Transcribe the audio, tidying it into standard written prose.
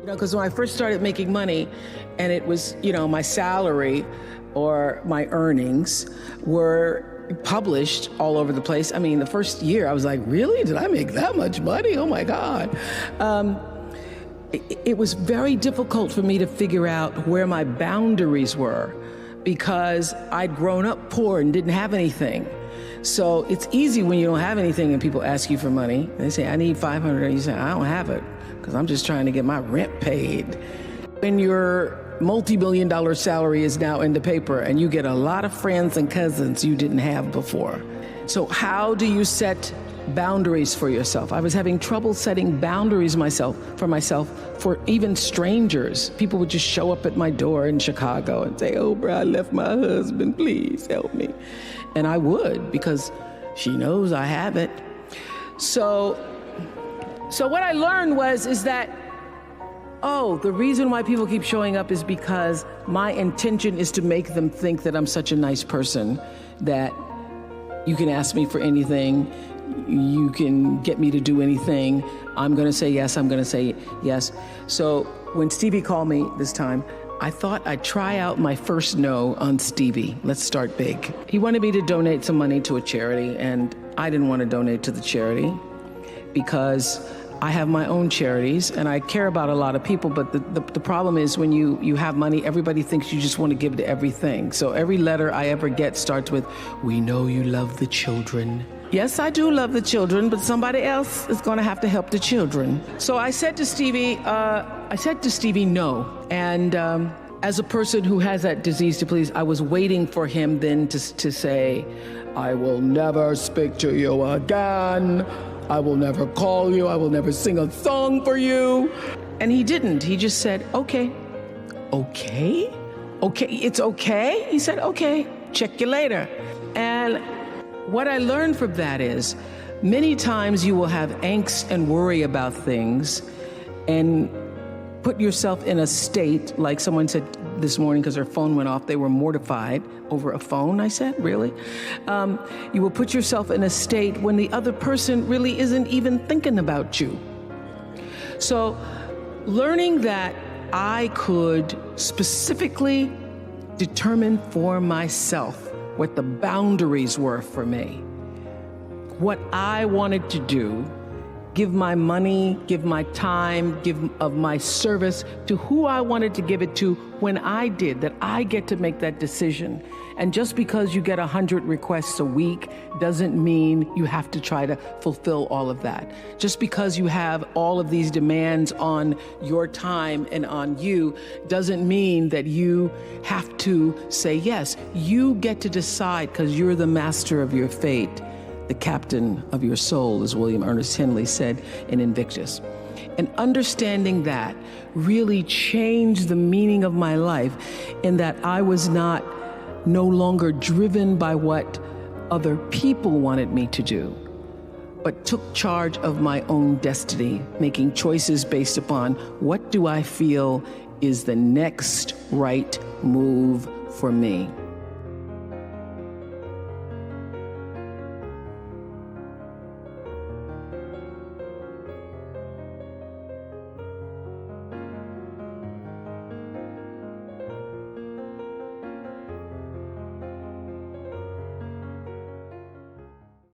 You know, because when I first started making money and it was, you know, my salary or my earnings were published all over the place. I mean, the first year I was like, really? Did I make that much money? Oh my God. It was very difficult for me to figure out where my boundaries were because I'd grown up poor and didn't have anything. So it's easy when you don't have anything and people ask you for money. They say, I need $500. And you say, I don't have it because I'm just trying to get my rent paid. When your multi-billion-dollar salary is now in the paper and you get a lot of friends and cousins you didn't have before. So how do you set boundaries for yourself? I was having trouble setting boundaries for myself for even strangers. People would just show up at my door in Chicago and say, Oprah, I left my husband, please help me. And I would, because she knows I have it. So what I learned is that, oh, the reason why people keep showing up is because my intention is to make them think that I'm such a nice person that you can ask me for anything, you can get me to do anything. I'm gonna say yes, I'm gonna say yes. So when Stevie called me this time, I thought I'd try out my first no on Stevie. Let's start big. He wanted me to donate some money to a charity, and I didn't want to donate to the charity because I have my own charities and I care about a lot of people, but the problem is when you have money, everybody thinks you just want to give to everything. So every letter I ever get starts with, we know you love the children. Yes, I do love the children, but somebody else is going to have to help the children. So I said to Stevie, no. And as a person who has that disease to please, I was waiting for him then to say, I will never speak to you again. I will never call you. I will never sing a song for you. And he didn't. He just said, okay. Okay? Okay, it's okay? He said, okay, check you later. And what I learned from that is many times you will have angst and worry about things and put yourself in a state, like someone said this morning because their phone went off, they were mortified over a phone, I said, really? You will put yourself in a state when the other person really isn't even thinking about you. So learning that I could specifically determine for myself what the boundaries were for me, what I wanted to do, give my money, give my time, give of my service to who I wanted to give it to when I did, that I get to make that decision. And just because you get 100 requests a week doesn't mean you have to try to fulfill all of that. Just because you have all of these demands on your time and on you doesn't mean that you have to say yes. You get to decide because you're the master of your fate, the captain of your soul, as William Ernest Henley said in Invictus. And understanding that really changed the meaning of my life in that I was no longer driven by what other people wanted me to do, but took charge of my own destiny, making choices based upon what do I feel is the next right move for me.